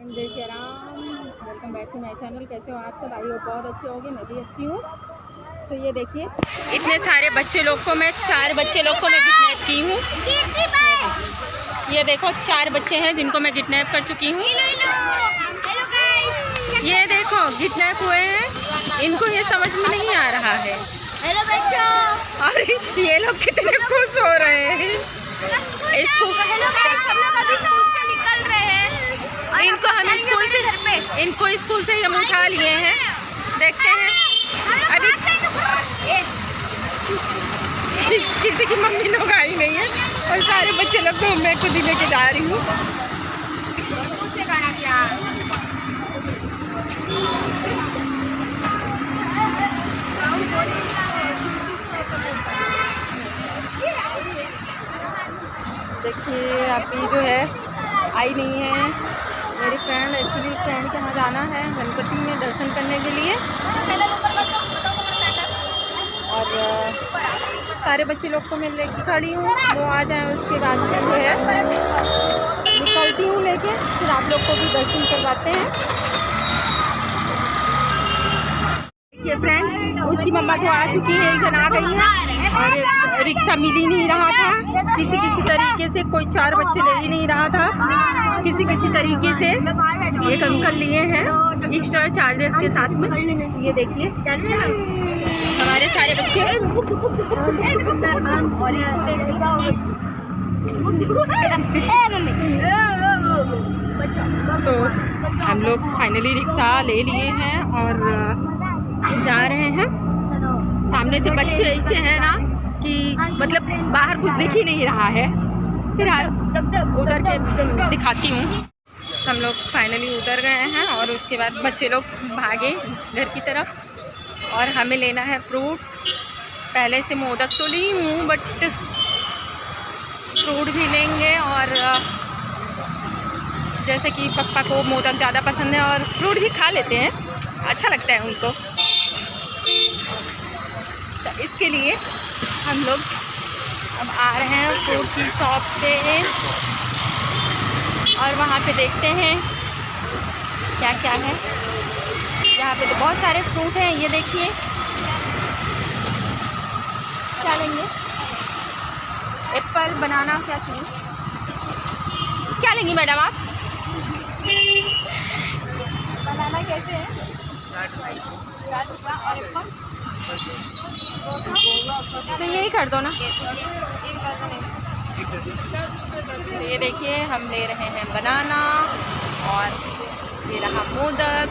Jai Shri Ram, welcome back to my channel. कैसे हो आप सब? आई होप बहुत अच्छे होंगे, मैं भी अच्छी हूँ। तो ये देखिए, इतने सारे बच्चे लोग को मैं 4 बच्चे लोग को मैं किडनैप की हूँ। ये देखो 4 बच्चे हैं जिनको मैं किडनैप कर चुकी हूँ। ये देखो किडनैप हुए हैं, इनको ये समझ में नहीं आ रहा है। हेलो बच्चों। और ये लोग कितने खुश हो रहे हैं। इसको इनको स्कूल से हम उठा लिए हैं। देखते हैं अभी किसी की मम्मी लोग आई नहीं है और सारे बच्चे लोग को मैं खुद ही लेके जा रही हूँ। देखिए अभी जो है आई नहीं है मेरी फ्रेंड। एक्चुअली फ्रेंड के यहाँ जाना है गणपति में दर्शन करने के लिए, और सारे बच्चे लोग को मैं लेके खड़ी हूँ। वो आ जाए उसके बाद जो है निकलती हूँ लेके, फिर आप लोग को भी दर्शन करवाते हैं। देखिए फ्रेंड, उसकी मम्मा तो आ चुकी है, इधर आ गई है और रिक्शा मिल ही नहीं रहा था। किसी तरीके से कोई 4 बच्चे ले ही नहीं रहा था। किसी तरीके से एक अंकल लिए हैं एक्स्ट्रा चार्जेस के साथ में। ये देखिए हमारे सारे बच्चे तो हम लोग फाइनली रिक्शा ले लिए हैं और जा रहे हैं। सामने से बच्चे ऐसे हैं ना कि मतलब बाहर कुछ दिख ही नहीं रहा है। फिर उतर के दिखाती हूँ। हम लोग फाइनली उतर गए हैं और उसके बाद बच्चे लोग भागे घर की तरफ और हमें लेना है फ्रूट। पहले से मोदक तो ली हूँ बट फ्रूट भी लेंगे। और जैसे कि पापा को मोदक ज़्यादा पसंद है और फ्रूट भी खा लेते हैं, अच्छा लगता है उनको। तो इसके लिए हम लोग अब आ रहे हैं फ्रूट की शॉप पे और वहाँ पे देखते हैं क्या क्या है। यहाँ पे तो बहुत सारे फ्रूट हैं। ये देखिए क्या लेंगे? एप्पल, बनाना, क्या चाहिए? क्या लेंगी मैडम आप? बनाना कैसे है? 60 रुपया। और एप्पल तो यही कर दो ना। तो ये देखिए हम ले रहे हैं बनाना और ये रहा मोदक।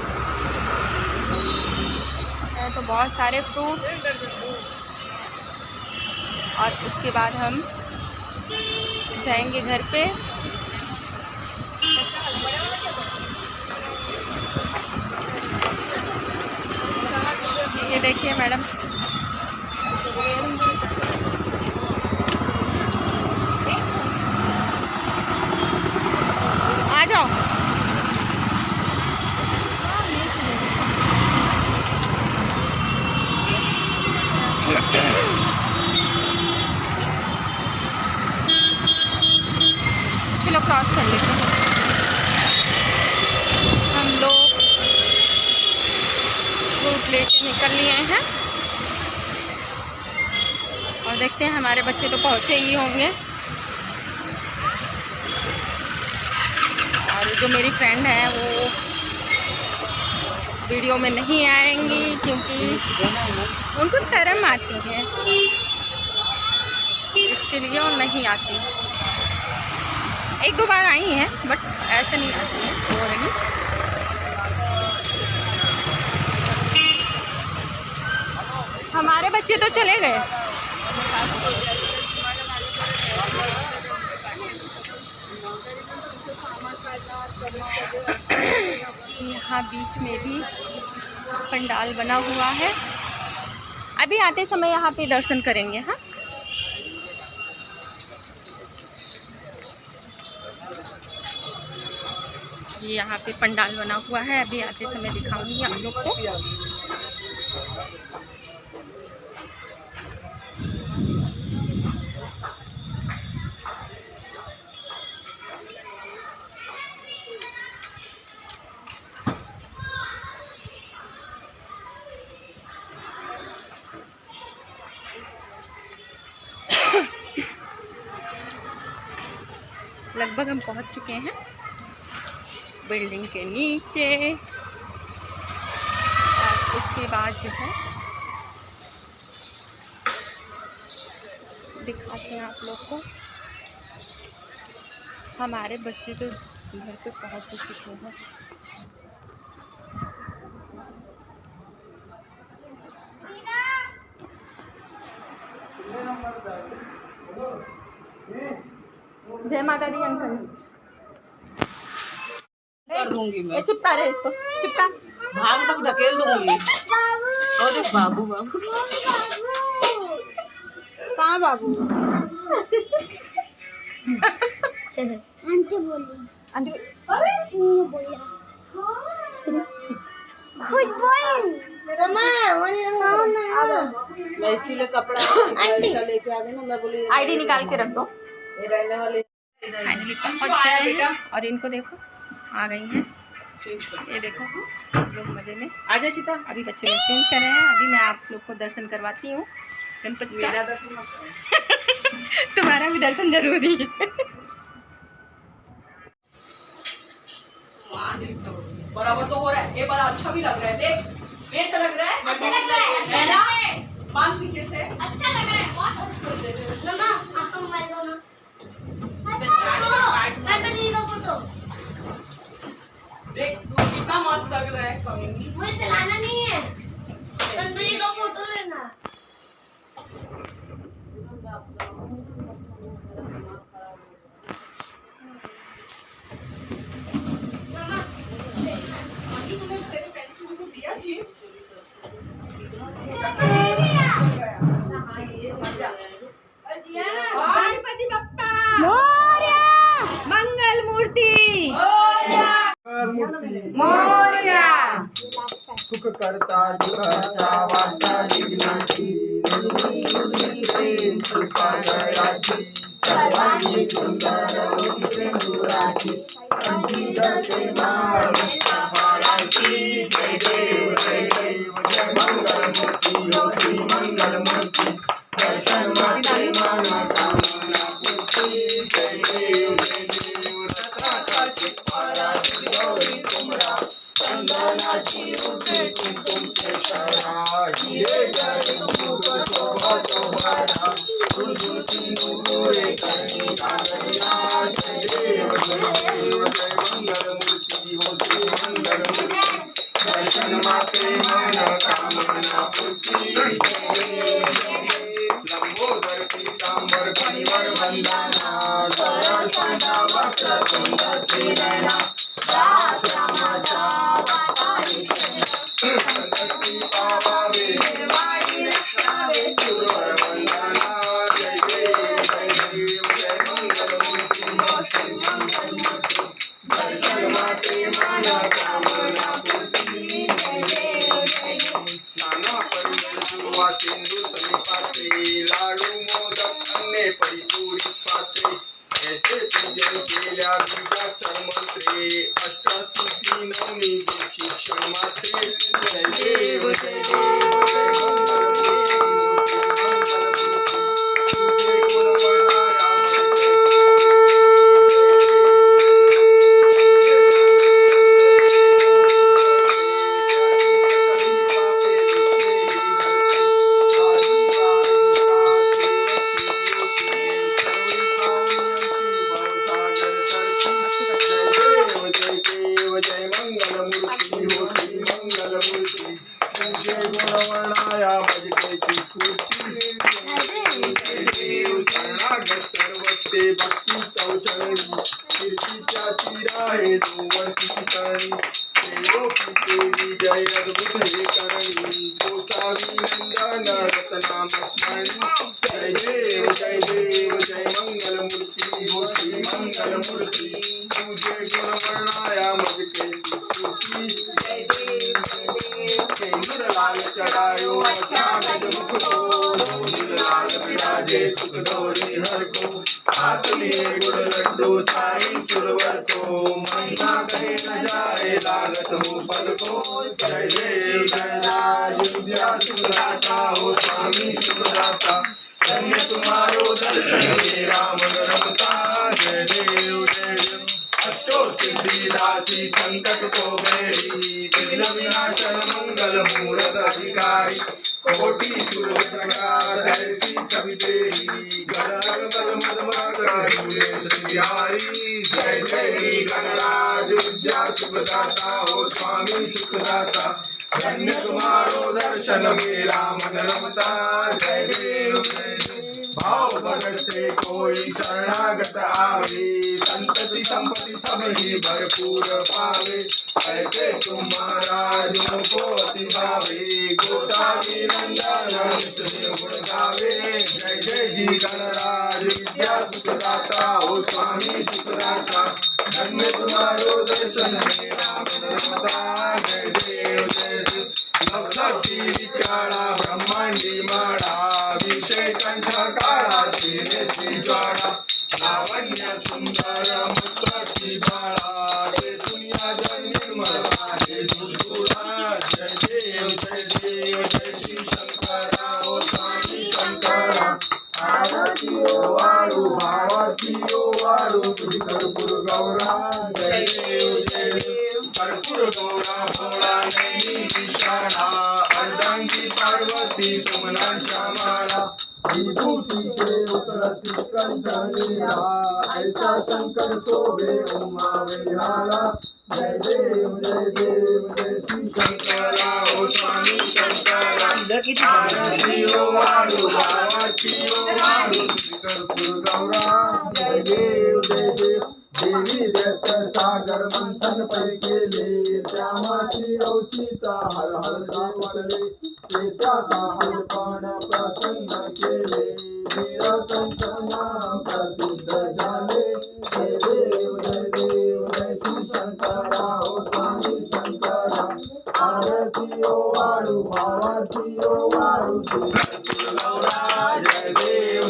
तो बहुत सारे फ्रूट और उसके बाद हम जाएंगे घर पे। ये देखिए मैडम, आ जाओ। चलो क्रॉस कर लेते हैं। हम लोग फ्रूट लेके निकल लिए हैं और देखते हैं हमारे बच्चे तो पहुँचे ही होंगे। और जो मेरी फ्रेंड है वो वीडियो में नहीं आएंगी क्योंकि उनको शर्म आती है, इसके लिए वो नहीं आती। 1-2 बार आई हैं बट ऐसे नहीं आती है वो रही। हमारे बच्चे तो चले गए। यहाँ बीच में भी पंडाल बना हुआ है। अभी आते समय यहाँ पे दर्शन करेंगे। हाँ, ये यहाँ पे पंडाल बना हुआ है। अभी आते समय दिखाऊंगी आप लोग को। लगभग हम पहुंच चुके हैं बिल्डिंग के नीचे। और उसके बाद जो है दिखाते हैं आप लोग को। हमारे बच्चे तो घर पे पहुंच चुके हैं। जय माता दी अंकल। कर दूंगी मैं। चिपका रहे इसको, चिपका। भाग तक ढकेल दूंगी। अरे बाबू बाबू कहाँ बाबू? आंटी बोली, आंटी बोला खुद बोल मम्मा बोल ना। मैं इसीलिए कपड़ा लेके आ गई ना। मैं बोली आईडी निकाल के रख दो। ये रहने वाले फाइनली पहुंच गए हैं और इनको देखो आ गई हैं। ये देखो लोग मजे में। आजा सीता। अभी बच्चे लोग चेंज कर रहे हैं। अभी मैं आप लोग को दर्शन करवाती हूँ गणपति का। मेरा दर्शन मत करो। तुम्हारा भी दर्शन जरूरी है। बराबर तो हो रहा है। ये बड़ा अच्छा भी लग रहा है। देख कैसा लग रहा है? अच्छा लग रहा है, अच्छा लग रहा है। पान पीछे से अच्छा लग रहा है बहुत। मम्मा आपका मोबाइल दो ना। गणपति का फोटो देख कितना मस्त लग रहा है। कमीनी मुझे चलाना नहीं है, गणपति का फोटो लेना। अंजू तूने तेरे पेंसिल को दिया चिप्स? गणपति बप्पा मोरया मंगल मूर्ति मोरया। सुख करता दुखहर्ता वार्ता विघ्नाची प्रेम कृपा दयाची सर्वांगी सुंदर उपेंदुराची कंठी धरते माळ बाळाची। जय देव जय देव जय मंगल मूर्ती योगी मंगल मूर्ती दर्शन माते माना कामना पूर्ती। जय देव जय देव रथाची आराधी गौरी तुमरा चंदनाची उठे कुंकुम केसरा हिरे जय मुख शोभा शोभारा गुणगुणती नुपुरे करणी कांगरिया। जय देव जय देव जय मंगल मूर्ती होती मंगल मूर्ती दर्शन माते मन कामना पूर्ती। लंबोदर पीतांबर फणिवर वंदना सरसदा वक्र तुंड त्रिनयना दास समाचा संतति पावावे निर्वाणी रक्षावे सुरवर वंदना। जय देव जय देव जय मंगल मूर्ति होती मंगल मूर्ति दर्शन माते मन कामना पूर्ती। जय देव जय देव नाना परिवार सिंधु समीपाते लाडू मोदक अन्य परिपूरित पात्रे ऐसे पूजन केल्या बीजाक्षर मंत्रे अष्टसिद्धी नवनी शिक्षण मात्रे। जय देव जय देव जय मंगल मूर्ती होती मंगल मूर्ती तुझे गुण वर्णाया जय मंगल मूर्ति होती मंगल मूर्ति तुझे गुणवर्णाया भजते की स्फूर्ति। जय देव शरणागत सर्वस्ते भक्ती तव चरणी कीर्तीच्या तीरा हे तू वर्षी करणी देवो की देवी जय अद्भुत हे करणी गोसावी नंदन रत्नाम स्मरणी। जय देव जय देव जय मंगल मूर्ति होती मंगल मूर्ति तुझे गुणवर्णाया भजते की स्फूर्ति। जय देव सिंदूर लाल चढ़ायो अचानक मुख को नील लाल विराजे सुख गौरी हर को हाथ लिए गुड़ लड्डू साई सुरवर को महिमा कहे न जाए लागत हो पद को। जय देव जय राज विद्या सुदाता हो स्वामी सुदाता धन्य तुम्हारो दर्शन मेरा मन रमता। जय देव जय हरसी संकट को बैरी विघ्न विनाशन मंगल मूरत अधिकारी कोटि सूर्य प्रकाश ऐसी छवि तेरी गण गण मद मद बिहारी जय जय गणराज विद्या सुखदाता हो स्वामी सुखदाता धन्य तुम्हारो दर्शन मेरा मन रमता जय देव जय देव भाव भगत से कोई शरणागत आवे संतति संपत्ति सब ही भरपूर पावे ऐसे तुम महाराज को अति भावे गोसावी नंदन नित्य गुण गावे जय जय जी गणराज विद्या सुखदाता हो स्वामी सुखदाता धन्य तुम्हारो दर्शन मेरा मन रमता जय देव जय देव भक्ति विचारा ब्रह्मांडी माळा विषय कंठ काळा तेने ज्वाळा लावण्य सुंदर मस्तकी बाळा ते दुनिया जन निर्मळ आहे दुर्गुणा जय देव जय श्री शंकरा ओ स्वामी शंकरा आरती ओ वाळू भावाची ओ वाळू तुझी कर्पूर गौरा जय देव कर्पूर गौरा भोळा नैनी विशाळा अर्धांगी पार्वती सुमनांच्या माळा विभूती के उतरती कंठनीला ऐसा शंकर शोभे उमा विहारा जय देव जय श्री शंकरा ओ स्वामी शंकरा आरती ओ वाळू भावाची ओ वाळू तुझी कर्पूर गौरा जय देव देवी रथ सागर मंथन पै केले त्यामाची अवचिता हर हर सावरले त्याचा साहेबपण प्रसन्न केले नीलकंठ नाम प्रसिद्ध झाले जय देव जय श्री शंकरा ओ स्वामी शंकरा आरती ओ वाळू भावाची ओ वाळू जय देव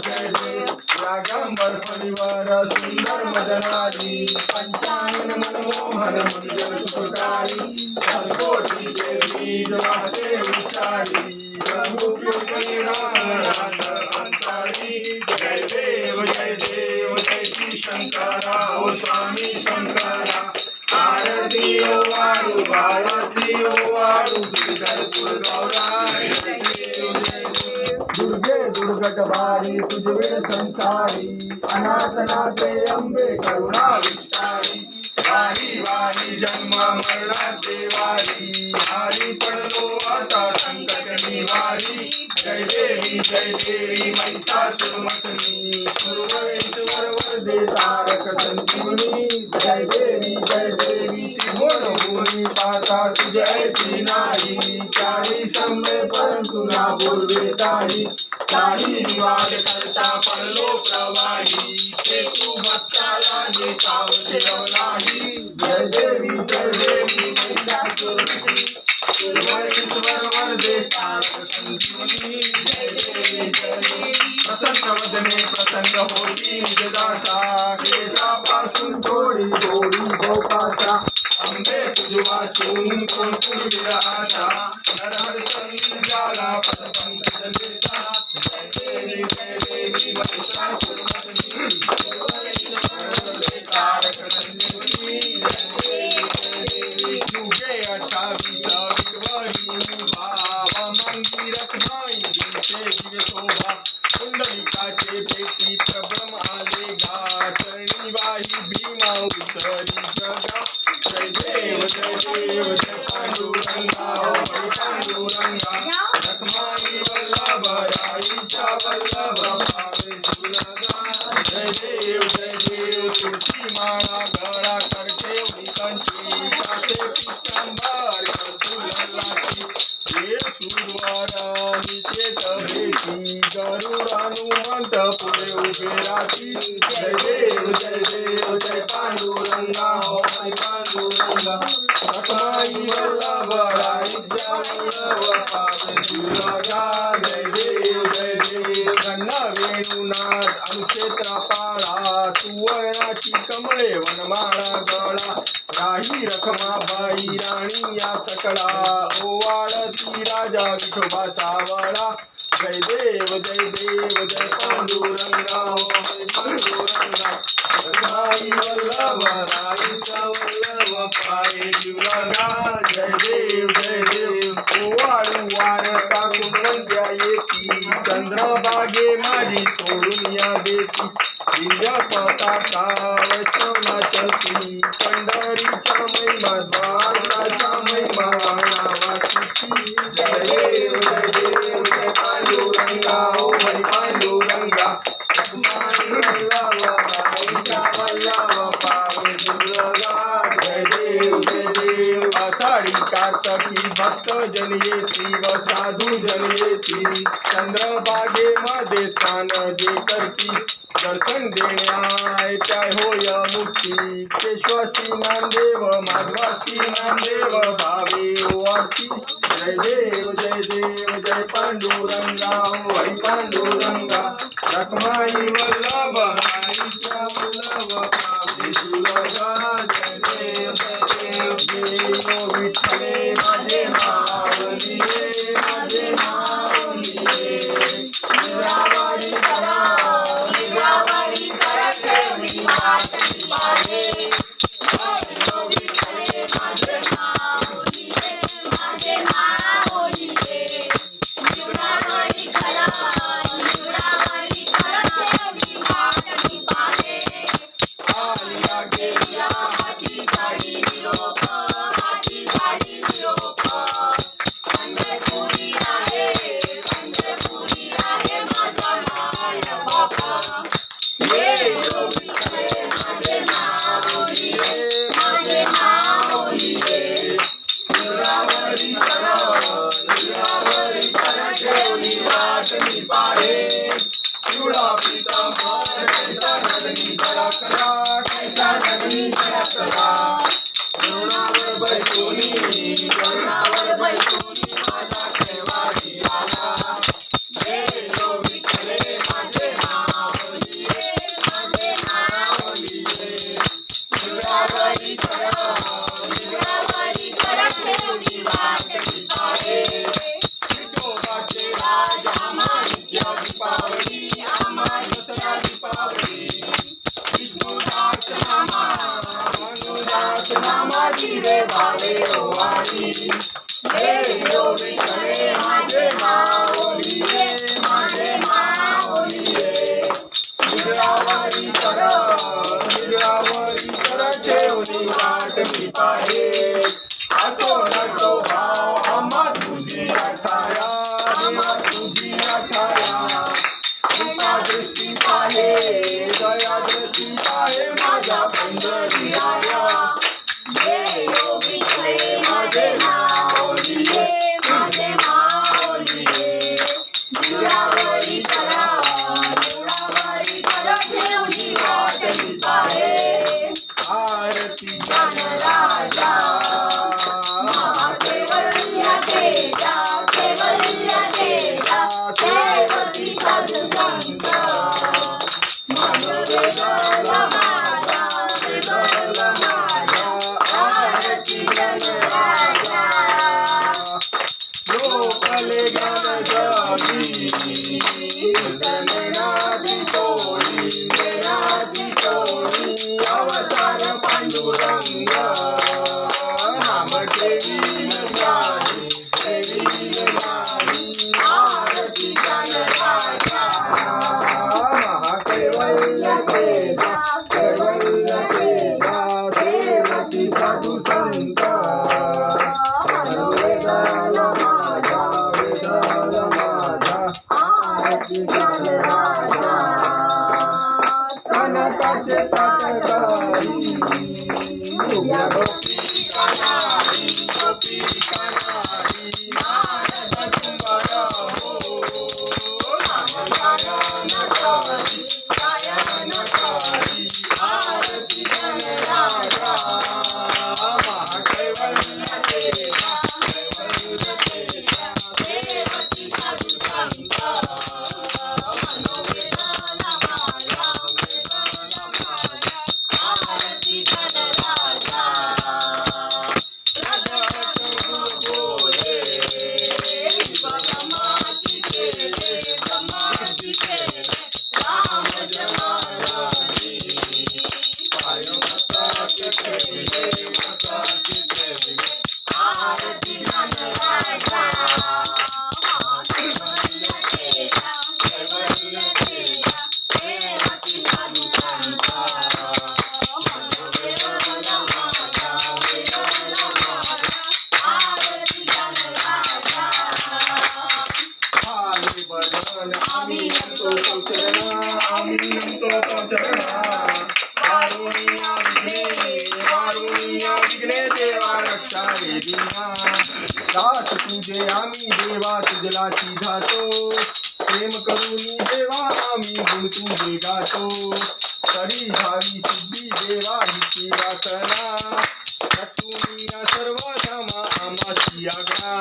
रागंबर परिवार सुंदर मदनारी पंचानन मनमोहन मंगल सुखकारी सर्वकोटीचे बीज वाचे विचारी रघुकुल राज अंतरी जय देव जय श्री शंकरा ओ स्वामी शंकरा आरती ओ वाळू भावाची ओ वाळू कर्पूर गौरा जय देव दुर्गे दुर्गट बारी तुझवे संसारी अनाथनाथे अंबे करुणा विस्तारी वारी वारी जन्म मरणाचे वारी हारी पडलो आता संकट निवारी जय देवी महिषासुरमर्दिनी सुरवरेश्वर वरदे तारक संजीवनी जय देवी त्रिभुवन भूमि पाता तुझ ऐसी नाही चारी सम्मे परंतु ना बोलवे काही काही विवाद करता पडलो प्रवाही ते तू भक्ताला नेसावते अवलाही जय देवी महिषासुरमर्दिनी सुरवरेश्वर वरदे तारक संजीवनी जय देवी प्रसन्न वदने प्रसन्न होती निजदासा केशापासून थोडी गोपासा अंबे तुझ वाचून कोण विरासा नरहर झाला पदपंकज देसा जय देवी महिषासुरमर्दिनी तारक संजीवनी तुझे 28 विद्वही भावा मंदिरत माई दिसे दिव्य शोभा कुंडलिकाचे भेटी प्रभ्रम आले गा चरणी वाही भीमा उतरी जगा जय देव जय पांडुरंगा ओ पांडुरंगा रखमाई वल्लभ आईच्या वल्लभ पावे तुलगा जय देव तुळशी माळा गळा करते कंठी कासे पिष्टांबर तुललाची हे सुरवार निचेत भेटी गरुडानुमंत पुढे उभे राहती जय देव जय पांडुरंगा हो पांडुरंगा रखमाई वल्लभ आईच्या वल्लभ पावे तुलगा जय देव गण्य वेणुनाथ अनुक्षेत्र पाळा सुवर्णाची कमळे वनमाळा गळा राही रखमाबाई राणी या सकळा ओवाळती राजा विठोबा सावळा जय देव जय पांडुरंगा हो पांडुरंगा रखमाई वल्लभ राईचा वल्लभ पाये जीव लगा जय देव ओवाळू वार टाकून वंद्या येती चंद्रभागे माझी सोडून या देती दिव्य पताका वैष्णवना चलती पंढरीच्या महिमा द्वारकाच्या महिमा वाणावाची जय देव जय पांडुरंगा ओ हरी पांडुरंगा रखमाई वल्लभ राईचा वल्लभ पावे दुर्गा जय देव आषाढी कार्तिकी भक्त जन येती व साधू जन येती चंद्रभागे मध्ये स्नान जे करती दर्शन देण्याय त्या होय मुक्ती केशवासी नामदेव माधवासी नामदेव भावे ओवाळती जय देव जय पांडुरंगा ओ हरी पांडुरंगा रखमाई वल्लभ राईचा वल्लभ पावे दुर्गा जय देव विठ्ठले माझे माऊली माझे माऊली निरावारी करा निरावारी करा ठेवली वाटणी पाहे माझे माऊली निवडावरी करा ठेवली वाटणी पाहे आलिया गेलिया हाती गाडी निरोप पंढरपुरी आहे माझा माय बाबा ये विठ्ठले माझे माऊली निरावरी करा ठेवली वाटणी पाहे पिवळा पितांबर कैसा नगनी सरकला कैसा नगनी सरकला करुणावर बैसोनी माझा केवारी आला देव विठ्ठले माझे माऊली निरावरी करा ठेवली वाटणी पाहे विठोबाचे राज आम्हा दीपावली आम्हा दसरा दीपावली विष्णुदास नामा दिवे भावे ओवाळी देव विठ्ठले माझे माऊली निरावरी कर ठेवली वाटणी पाहे असो नसो भाव आम्हा तुझी छाया तुझी छाया कृपा दृष्टी पाहे दया दृष्टी पाहे माझा पंढरी आया देव विठ्ठले माझे माऊली माझे दीना दास तुझे आम्ही देवा तुझलाची धातो प्रेम करूनी देवा आम्ही गुण तुझे गातो तरी भावी सिद्धी देवा हिची वासना रचून या सर्व धामा आम्हाची आज्ञा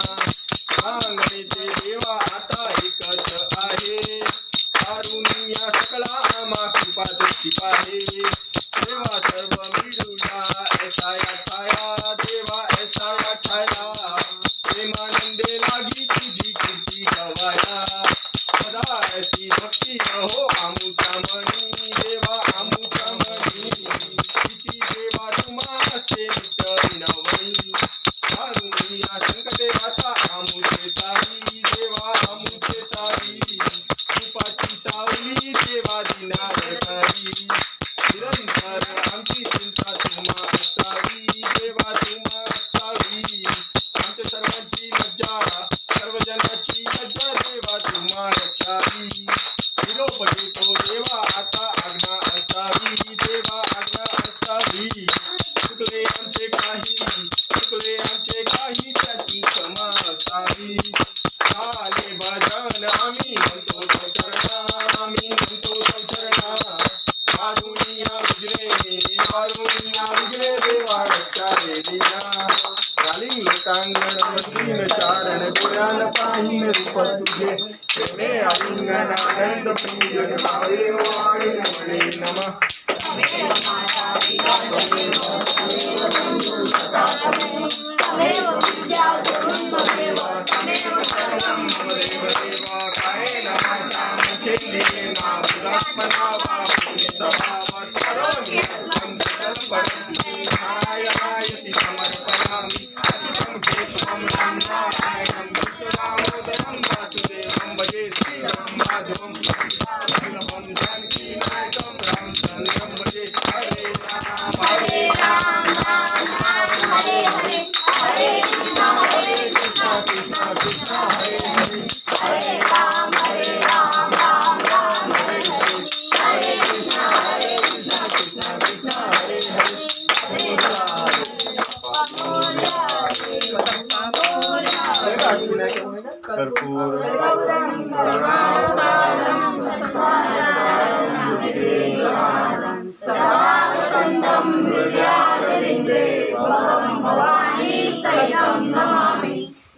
सांगण्याचे देवा आता एकच आहे कारुणी या सकला आम्हा कृपा दृष्टी पाहे देवा सर्व मिळूया ऐसा या ठाया देवा ऐसा या ठाया प्रेमानंदे लागी तुझी कीर्ती गवाया सदा ऐसी भक्ती हो आमुच्या मनी देवा आमुच्या मनी किती देवा तुम्हासे नित्य विनवणी कारुणी या संकटे वाचा आमुचे सारी देवा आमुचे सारी कृपाची सावली देवा दिनावर करी निरंतर आमची चिंता तुम्हा असावी देवा तुम्हा असावी आमच्या सर्वांची मज्जा सर्व जनाची मज्जा देवा तुम्हा रक्षावी निरोप घेतो देवा आता आज्ञा असावी देवा आज्ञा असावी चुकले आमचे काही त्याची क्षमा असावी झाले भजन आम्ही म्हणतो तो चरणा आम्ही म्हणतो तो चरणा कारुणिया विजय देवा रक्षा रे दीना कालिंग कांगण मधीन चारण गुणान पाहिन रूप तुझे प्रेमे आलिंगन आनंद पूजन भावे वाणी नमने नमः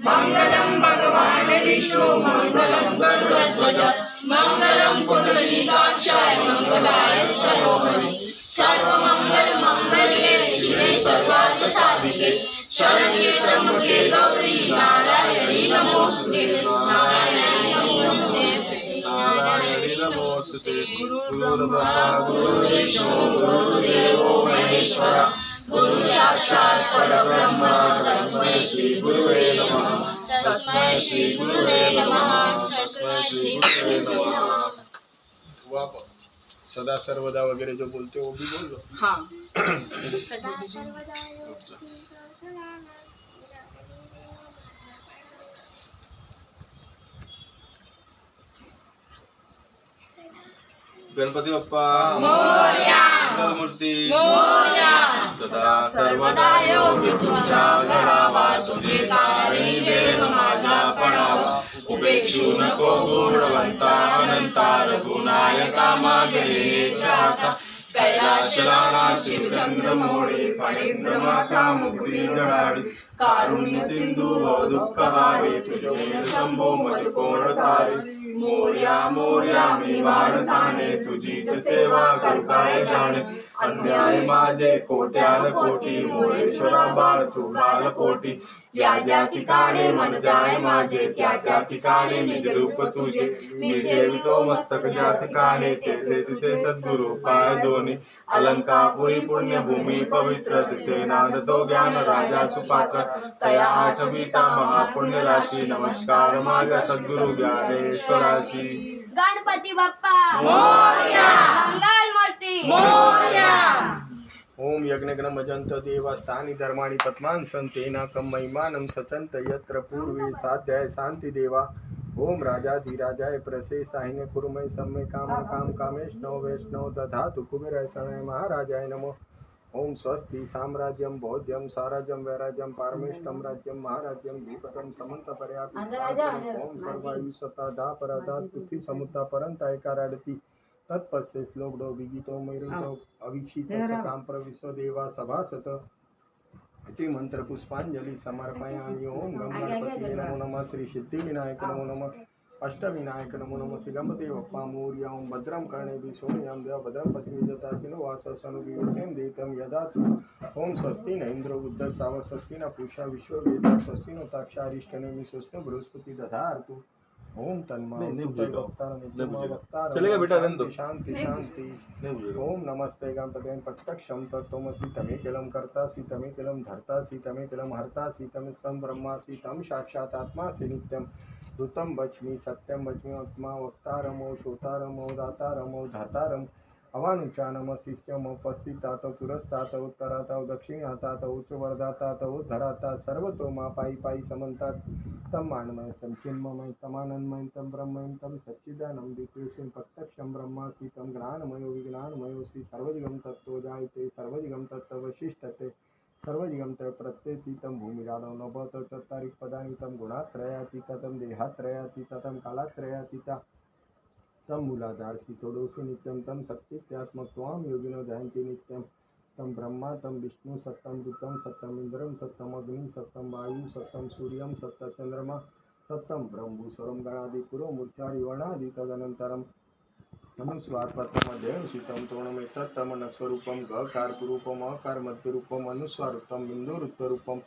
मंगलम भगवान विष्णु मंगलम गरुड़ध्वज मंगलम पुंडरीकाक्षाय मंगलाय स्तनोहरि सर्वमंगल मंगल्ये शिवे सर्वार्थ साधिके शरण्ये त्र्यंबके गौरी नारायणी नमोस्तुते नारायणी नमोस्तुते नारायणी नमोस्तुते गुरुर्ब्रह्मा गुरुर्विष्णु गुरुर्देवो महेश्वरा गुरु साक्षात् परब्रह्म तस्मै श्री गुरुवे नमः तस्मै श्री गुरुवे नमः तस्मै श्री गुरुवे नमः। वाह सदा सर्वदा वगैरह जो बोलते हो वो भी बोल लो। हाँ सदा सर्वदा गणपती बाप्पा मोरया मंगलमूर्ती मोरया सदा सर्वदा योगी तुझ्या घडावा तुझे कारणी देह माझा पडावा उपेक्षू नको गुणवंता अनंता रघुनायका मागे चाहता कैलाश राणा शिवचंद्र मोरे फणींद्र माता मुक्ती जळावी कारुण्य सिंधू भव दुःख हारे तुझे शंभो मज कोण तारे मोर्या मोर्या मी वाढताने तुझीच सेवा करू काय जाणे अन्याय माझे कोट्यान कोटी मोरेश्वरा बाळ तू बाल कोटी ज्या ज्या ठिकाणी मन जाय माझे त्या त्या ठिकाणी निज रूप तुझे मी ठेवितो मस्तक ज्या ठिकाणी तेथे तिथे सद्गुरु पाय दोन्ही अलंकापुरी पुण्यभूमी पवित्र तिथे नांदतो ज्ञान राजा सुपात्र तया आठविता महापुण्य राशी नमस्कार माझ्या सद्गुरु ज्ञानेश्वराशी। गणपती बाप्पा मोरया मंगलमूर्ती मोरया ओम यज्ञग्न मजंत देवस्थानी धर्माणि पद्मान संतेना कम महिमानं सचंत यत्र पूर्वे साध्याय शांति देवा ओम राजाधिराजाय प्रसेसाहिने कुरुमय सम्मे काम काम कामेष्णव वैष्णव दधातु कुबेराय शरणाय महाराजाय नमो ओम स्वस्ति साम्राज्यम भोज्यम साराज्यम वैराज्यम पारमेष्टम राज्यम महाराज्यम धीपकम समंत पर्याप्त ओम सर्वायु सता दा पराधा पृथ्वी समुद्रा परंत ऐकाराडती तत्पस्ये श्लोक डो विगितो मैरुतो अवीक्षित सकाम प्रविश्व देवा सभासत इति मंत्र पुष्पांजलि समर्पयामि ओम गम गणपति नमो नमः श्री सिद्धि विनायक नमो नमः अष्टविनायक नमो नमः श्रीगणपति बप्पा मोरया ओम भद्रं कर्णेभिः शोभयाम देव भद्रं पश्चिमजतासिनो वाससनुविवेशं देतं यदातु ओम स्वस्ति न इंद्रो बुद्धस्साव स्वस्ति न पूषा विश्ववेदा स्वस्ति नो ताक्षारिष्टनेमि स्वस्ति बृहस्पति दधातु ओम तन्मा चलेगा बेटा, रहने दो। शांति शांति ओम नमस्ते गणपते प्रत्यक्षं तत्त्वमसि तमेकलं कर्तासि तमेकलं धर्तासि तमेकलं हर्तासि तमेकलं ब्रह्मासि तम साक्षात् आत्मासि नित्यं ऋतं वच्मि सत्यं वच्मि आत्मा वक्तारमो श्रोतारमो दातारमो धातारम अवानुचानम शिष्यम उपस्थितात पुरस्तात उत्तरात दक्षिणातात उच्चवर्धातात उद्धरातात सर्वतो मा पायी पायी समंतात तम मानमय तम चिन्मय तमानंदमय तम ब्रह्मय तम सच्चिदानंद विकृष्ण प्रत्यक्षम ब्रह्मासि तम ज्ञानमयो विज्ञानमयोसि सर्वजिगम तत्त्व जायते सर्वजिगम तत्त्व वशिष्ठते सर्वजिगम तत् प्रत्येति तम भूमिराणो नभत चत्तारिक पदानि तम गुणात्रयातीत तम देहात्रयातीत तम कालात्रयातीत तम मूलाधार शीतोडोषि नित्यं तम सत्यात्मक त्वाम योगिनो जयंती नित्यं तम ब्रह्मा तम विष्णु सत्यम ऋतं सत्यम इंद्रम सत्यम अग्नि सत्यम वायु सत्यम सूर्यम सत्य चंद्रमा सत्यम ब्रह्मु स्वरम गणादि पुरो मूर्चारि वर्णादि तदनंतरम अनुस्वारपत्रमध्ययन शीतम तोणमेतत्तम नस्वरूपम गकारपुरूपम अकार मध्यरूपम अनुस्वारुत्तम बिंदुरुत्तरूपम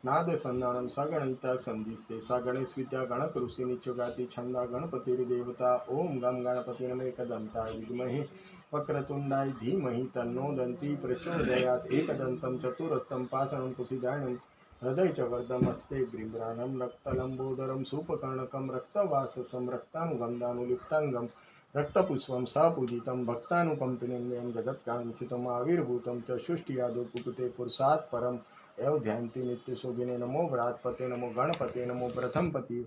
नाद संधानम सगणिता संधिस्ते सा गणेश विद्या गणक ऋषि निचुगाति छंदा गणपतिर्देवता ओम गम गणपति नमेकदंताय विद्महे वक्रतुंडाय धीमहि तन्नो दन्ति प्रचोदयात् एकदन्तं चतुरस्तं पाषाणं कुशिदानं हृदय च वर्धमस्ते ग्रीव्राणं रक्तलंबोदरं सूपकर्णकं रक्तवाससं रक्तानुगन्धानुलिप्ताङ्गं रक्तपुष्पं सपूजितं भक्तानुकंपितं जगत्कांक्षितम् आविर्भूतं च सृष्टियादौ पुकुते पुरुषात् परम् एव ध्यान्ति नित्य शोभिने नमो व्रातपते नमो गणपते नमो प्रथमपति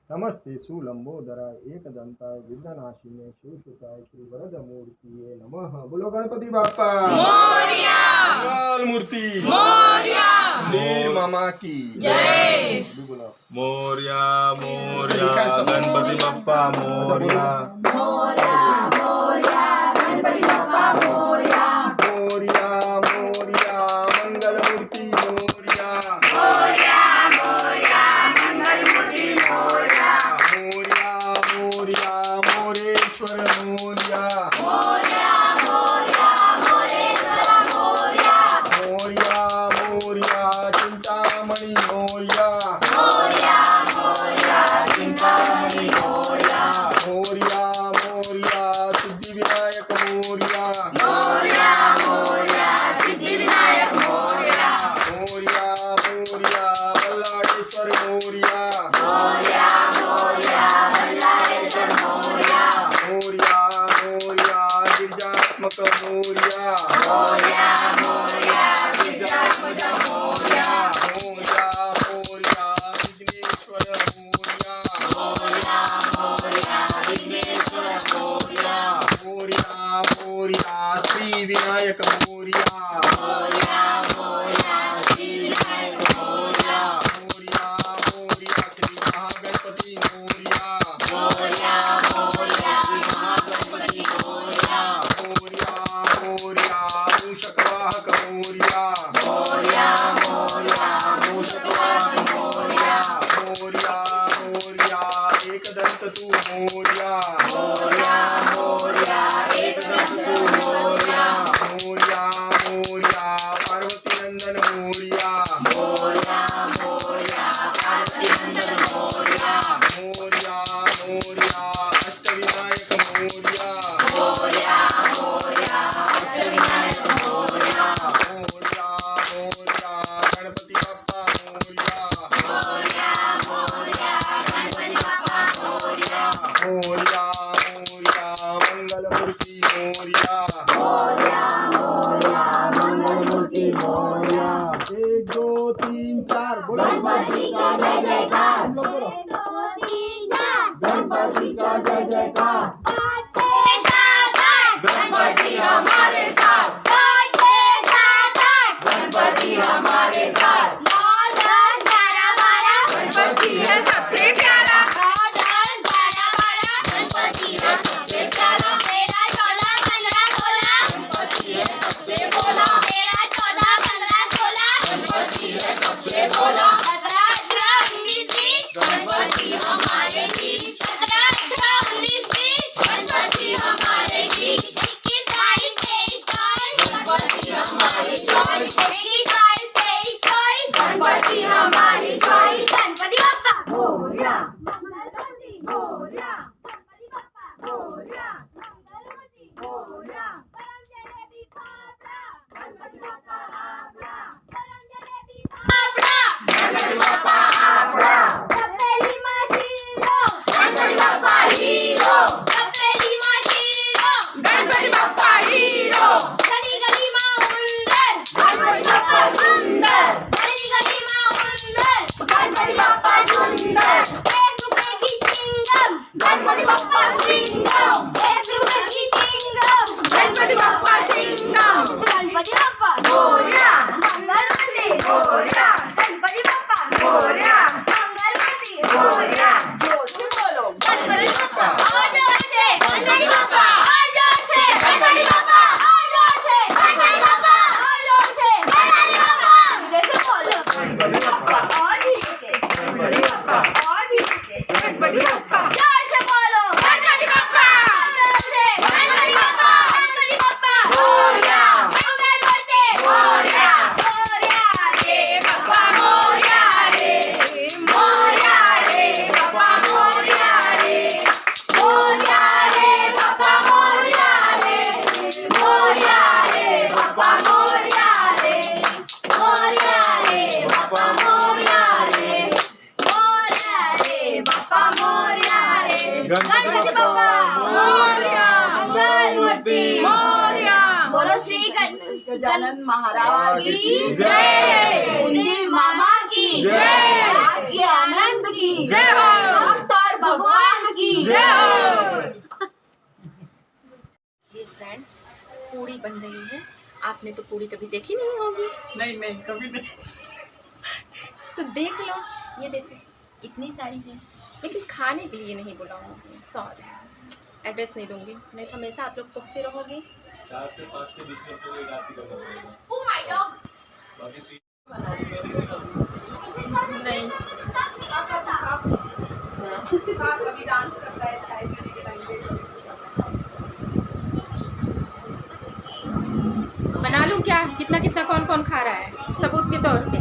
नमस्ते सुलंबोदराय एकदंताय विघ्ननाशिने शिवसुताय श्री वरदमूर्तिये नमः। बोलो गणपति बाप्पा मोरया, मंगल मूर्ति मोरया, वीर मामा की जय। बोलो मोरया मोरया गणपति बप्पा मोरया मोरया मोरया गणपति बाप्पा मोरया मोरया मोरया मंगल मूर्ति मोरया मोरया मोरया मंगल मूर्ति मोरया मोरया मोरया मोरेश्वर मोरया मोरया मोरया मोरेश्वर मोरया मोरया मोरया चिंतामणि मोरया मोरया मोरया चिंतामणि मोरया मोरया मोरया सिद्धि विनायक मोरया मोरया मोरया सिद्धि विनायक मोरया मोरया मोरया बल्लाडेश्वर मोरया मोरया मोरया बल्लाळेश्वर मोरया मोरया मोरया गिरिजात्मक मोरया मोरया मोरया गिरिजात्मज मोरया मोरया मोरया विघ्नेश्वर मोरया मोरया मोरया विघ्नेश्वर मोरया मोरया मोरया श्री विनायक मोरया मोरया मोरया श्री विनायक मोरया मोरया मोरया श्री महागणपति मोरया मोरया मोरया श्री महागणपति मोरया मोरया मोरया मूषकवाहक मोरया मोरया मोरया मूषकवाहन मोरया मोरया मोरया एकदंत तू मोरया मोरया मोरया एकदंत तू मोरया मोरया मोरया पार्वती नंदन मोरया मोरया मोरया पार्वती नंदन मोरया मोरया मोरया अष्टविनायक मोरया मोरया मोरया अष्टविनायक मोरया मोरया मोरया गणपति बाप्पा मोरया मोरया मोरया गणपति बाप्पा मोरया मोरया मोरया मंगल मूर्ति मोरया मोरया मोरया मंगल मूर्ति मोरया 1 2 3 4 बोलो गणपति का जय जयकार गणपति का जय जयकार गणपति हमारे साथ हमारे साथ 9, 10, 11, 12 गणपति है सबसे प्यारा 9, 10, 11, 12 गणपति है सबसे प्यारा 13, 14, 15, 16 गणपति है सबसे भोला 13, 14, 15, 16 गणपति है सबसे भोला 17, 18, 19, 20 गणपति हमारे बीच 17, 18, 19, 20 गणपति हमारे बीच 21, 22, 23, 24 गणपति हमारी चॉइस 21, 22, 23, 24 गणपति हमारी चॉइस गणपति बाप्पा मोरया गणपति मोरया गणपति बाप्पा मोरया गणपति मोरया गरम जलेबी फाफड़ा गणपति बाप्पा आपला गरम जलेबी फाफड़ा गणपति बाप्पा आपला तपेली में हीरो गणपति बाप्पा हीरो तपेली में हीरो गणपति बाप्पा हीरो गली गली में उंदर गणपति बाप्पा सुंदर गली गली में उंदर गणपति बाप्पा सुंदर 1 रुपए की चिंगम गणपति बाप्पा सिंगम 1 रुपए की चिंगम गणपति बाप्पा सिंगम गणपति बाप्पा मोरया मंगलमूर्ति मोरया गणपति बाप्पा मोरया मंगलमूर्ति मोरया गणपति बाप्पा और जोर से गणपति बाप्पा और जोर से गणपति बाप्पा और जोर से गणपति बाप्पा और जोर से गणपति बाप्पा जैसे बोलो गणपति बाप्पा और धीरे से गणपति बाप्पा और धीरे से गणपति बाप्पा जोर से बोलो गणपति बाप्पा जोर से गणपति बाप्पा मोरया मंगलमूर्ति मोरया मोरया रे बाप्पा मोरया रे मोरया रे बाप्पा मोरया रे मोरया रे बाप्पा मोरया रे मोरया रे बाप्पा मोरया रे मोरया रे बाप्पा मोरया रे मोरया रे बाप्पा मोरया रे गणपति बाप्पा मोरया मंगलमूर्ति मोरया बोलो श्री गजानन महाराज की जय बुंदी मामा की जय आज के आनंद की जय हो भक्त और भगवान की जय हो ये फ्रेंड पूड़ी बन रही है आपने तो पूड़ी कभी देखी नहीं होगी नहीं नहीं कभी नहीं तो देख लो ये देखो इतनी सारी है लेकिन खाने के लिए नहीं बुलाऊंगी सॉरी एड्रेस नहीं दूंगी नहीं तो हमेशा आप लोग पहुँचे रहोगे 4 से 5 के बीच में तो एक आरती करना पड़ेगा ओ माय गॉड बाकी 3 नहीं कभी डांस करता है चाय पीने के टाइम पे बना लूं क्या कितना कितना कौन कौन खा रहा है सबूत के तौर पे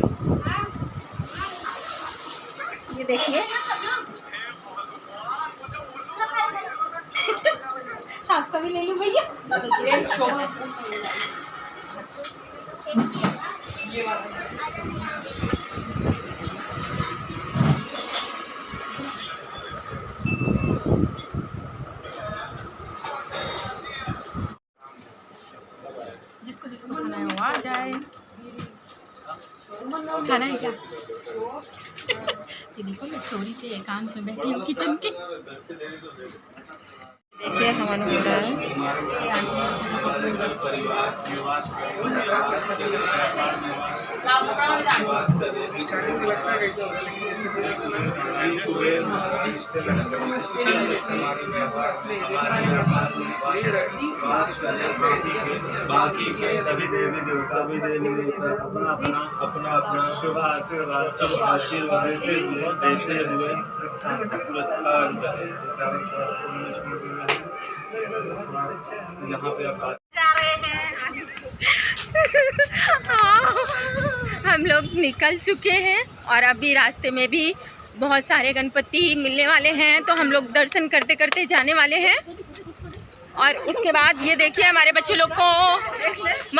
ये देखिए आपका भी ले लूं भैया ये शोभा ये वाला जिसको जिसको खाना है वो आ जाए खाना है क्या ये देखो मैं चोरी से एकांत में बैठी हूँ किचन के देखिए हमारा हो रहा है परिवार निवास बाकी सभी देवी देवता भी अपना अपना शुभ आशीर्वाद देते हुए यहाँ पे आप हम लोग निकल चुके हैं और अभी रास्ते में भी बहुत सारे गणपति मिलने वाले हैं तो हम लोग दर्शन करते करते जाने वाले हैं और उसके बाद ये देखिए हमारे बच्चे लोग को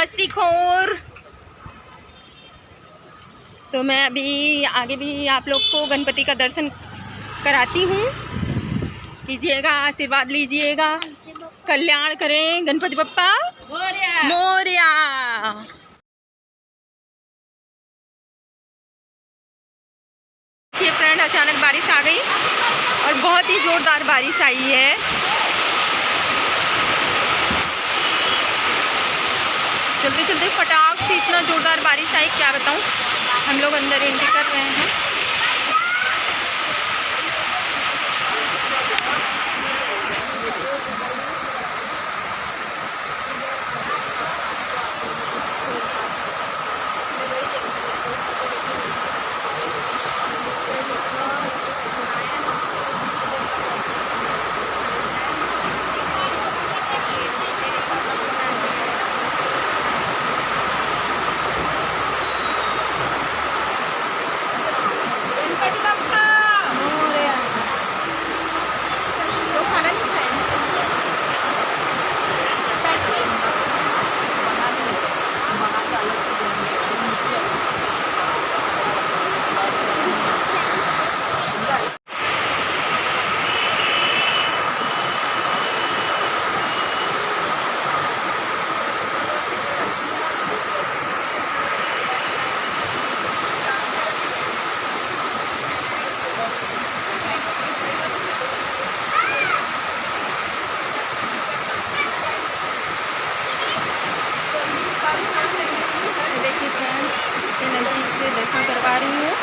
मस्ती खोर। तो मैं अभी आगे भी आप लोग को गणपति का दर्शन कराती हूँ, कीजिएगा, आशीर्वाद लीजिएगा, कल्याण करें गणपति बप्पा मोरया। ये फ्रेंड अचानक बारिश आ गई और बहुत ही जोरदार बारिश आई है। चलते चलते फटाक से इतना ज़ोरदार बारिश आई, क्या बताऊँ। हम लोग अंदर एंट्री कर रहे हैं। देखिए फ्रेंड्स, ये नज़दीक से दर्शन करवा रही हूँ।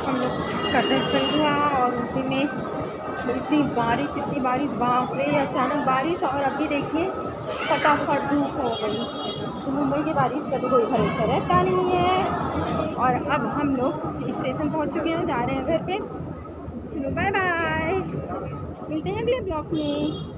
हम लोग का दर्शन हुआ और उसी में इतनी बारिश, बाप रे, अचानक बारिश। और अभी देखिए फटाफट धूप हो गई। तो मुंबई की बारिश का तो कोई भरोसा रहता नहीं है। और अब हम लोग स्टेशन पहुंच चुके हैं, जा रहे हैं घर पे। चलो बाय बाय, मिलते हैं अगले ब्लॉग में।